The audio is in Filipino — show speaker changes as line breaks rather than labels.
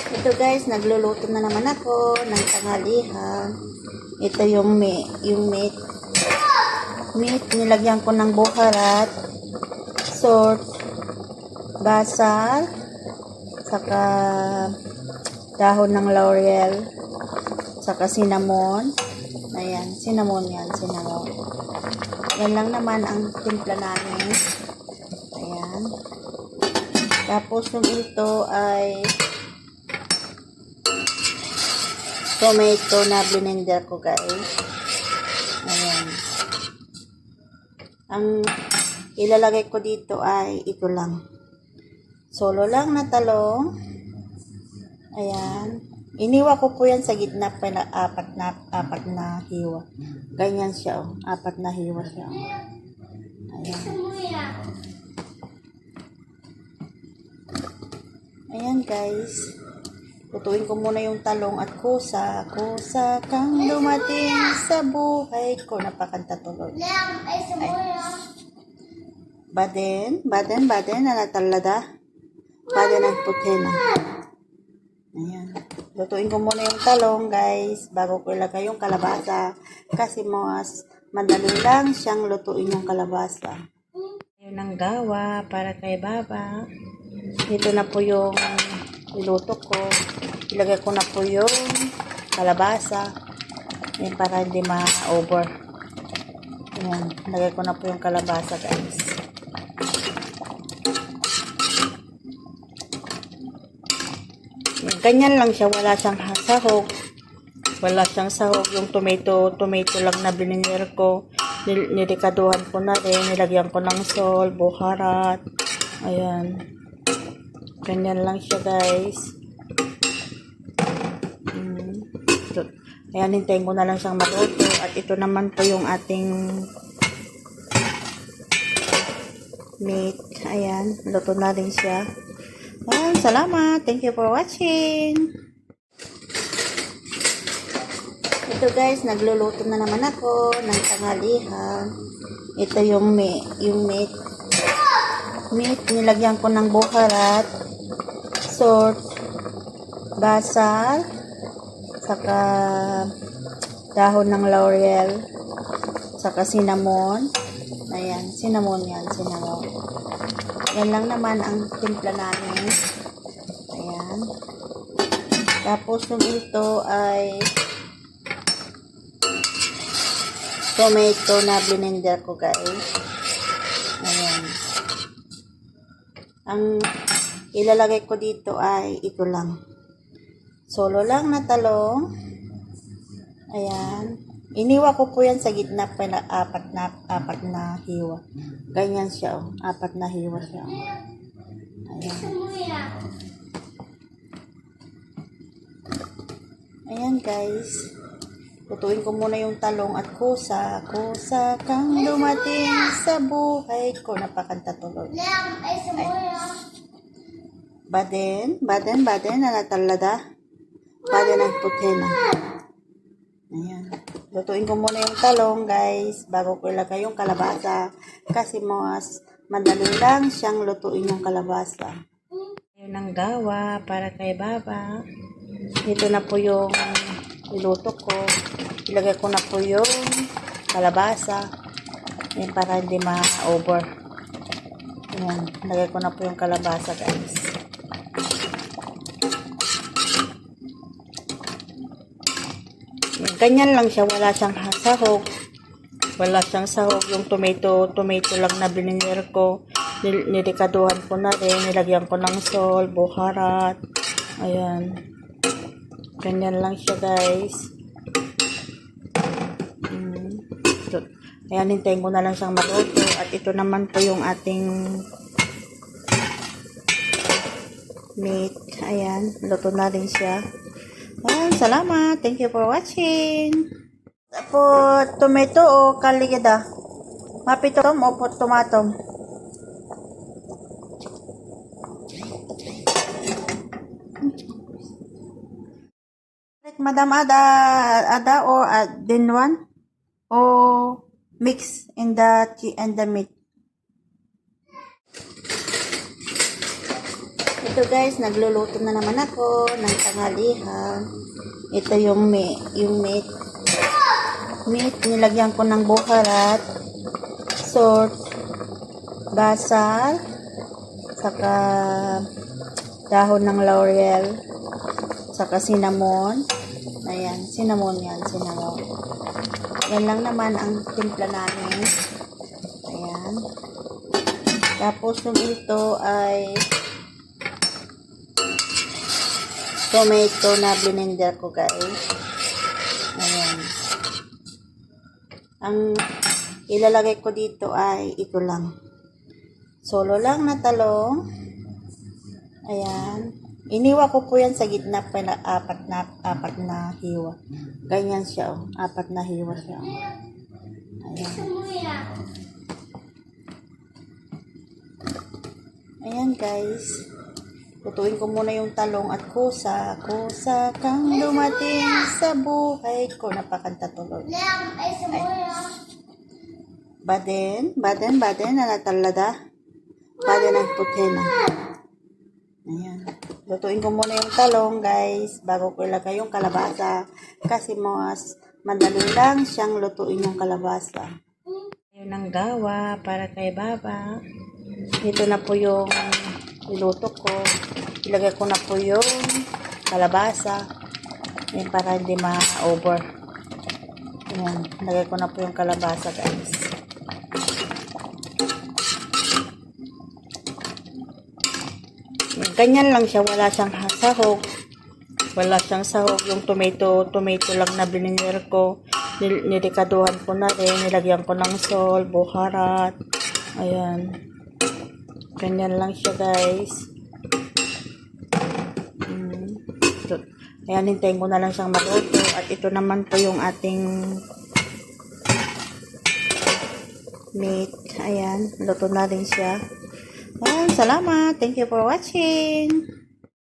Ito guys, nagluluto na naman ako ng tanghalihan. Ito yung meat. Nilagyan ko ng buharat, salt, basal, saka dahon ng laurel, saka cinnamon. Ayan, cinnamon yan, cinnamon. Yan lang naman ang timpla namin. Ayan. Tapos yung ito ay tomato na blender ko guys. Ayan. Ang ilalagay ko dito ay ito lang. Solo lang na talong. Ayan. Iniwa ko po yan sa gitna pa na apat na hiwa. Ganyan siya oh. 4 na hiwa siya oh. Ayan. Ayan guys. Lutuin ko muna yung talong at kusa. Kusa kang dumating sa buhay ko. Napakanta tuloy. Baden, nalatalada. Baden ang putena. Ayan. Lutuin ko muna yung talong guys. Bago ko ilagay yung kalabasa. Kasi mas madali lang siyang lutuin yung kalabasa. Ayun ang gawa para kay Baba. Ito na po yung niluto ko. Ilagay ko na po yung kalabasa. Yan, para hindi ma-over. Yan, ilagay ko na po yung kalabasa guys. Yan, ganyan lang siya. Wala siyang sahog. Wala siyang sahog. Yung tomato lang na bininer ko. Nirikaduhan ko na rin. Nilagyan ko ng salt, buharat. Ayan. Ganyan lang siya guys. Ayan, hintayin ko na lang siyang maluto. At ito naman po yung ating meat. Ayan, luto na rin siya. Ayan, salamat. Thank you for watching. Ito guys, nagluluto na naman ako ng tanghalihan. Ito yung meat. Nilagyan ko ng buharat, salt, basal, saka dahon ng laurel, saka cinnamon. Ayan, cinnamon yan, cinnamon. Yan lang naman ang timpla namin. Ayan. Tapos yung ito ay tomato na blender ko guys. Ayan. Ang ilalagay ko dito ay ito lang. Solo lang na talong. Ayan. Iniwa ko po yan sa gitna pa na apat na hiwa. Ganyan siya oh. 4 na hiwa siya oh. Ayan. Ayan guys. Lutuin ko muna yung talong at kusa. Kusa kang dumating sa buhay ko. Napakanta tuloy. Baden, nalatalada. Baden ang putena. Ayan. Lutuin ko muna yung talong guys. Bago ko ilagay yung kalabasa. Kasi mas madali lang siyang lutuin yung kalabasa. Ayun ang gawa para kay Baba. Ito na po yung niluto ko. Ilagay ko na po yung kalabasa. Yan, para hindi ma-over. Ayan. Ilagay ko na po yung kalabasa guys. Yan, ganyan lang siya. Wala siyang sahog. Wala siyang sahog. Yung tomato lang na bininer ko. Nirikaduhan ko na rin. Nilagyan ko ng salt, buharat. Ayan. Ganyan lang siya guys. Ayan, hintayin ko na lang siyang maluto. At ito naman po yung ating meat. Ayan, luto na rin siya. Ayan, salamat. Thank you for watching. Po tomato o kaligida? Mapitom o po tomatom? Madam Ada or din one? O mix in the meat? Ito guys, nagluluto na naman ako ng tanghalihan. Ito yung meat. Meat, nilagyan ko ng buharat, salt, basal, saka dahon ng laurel, saka cinnamon. Ayan, cinnamon yan, cinnamon. Yan lang naman ang timpla namin. Ayan. Tapos yung ito ay tomato na blender ko guys. Ayan. Ang ilalagay ko dito ay ito lang. Solo lang na talong. Ayan. Iniwa ko po yan sa gitna pa na apat na hiwa. Ganyan siya, oh. 4 na hiwa siya. Oh. Ayan. Ayan guys. Lutuin ko muna yung talong at kusa. Kusa kang dumating sa buhay ko. Napakanta tuloy. Baden na natalada. Baden ang puti na. Ayan. Lutuin ko muna yung talong, guys, bago ko ilagay yung kalabasa. Kasi mas madali lang siyang lutuin yung kalabasa. Ayun ang gawa para kay Baba. Ito na po yung niluto ko. Ilagay ko na po yung kalabasa. Ayan, para hindi ma-over. Ayan, ilagay ko na po yung kalabasa, guys. Ganyan lang siya, wala siyang sahog. Wala siyang sahog. Yung tomato lang na bininer ko. Nilikaduhan ko na rin. Nilagyan ko ng salt, buharat. Ayan. Ganyan lang siya, guys. Ayan, hintayin ko na lang siyang maluto. At ito naman po yung ating meat. Ayan, luto na rin siya. Ayan, salamat. Thank you for watching.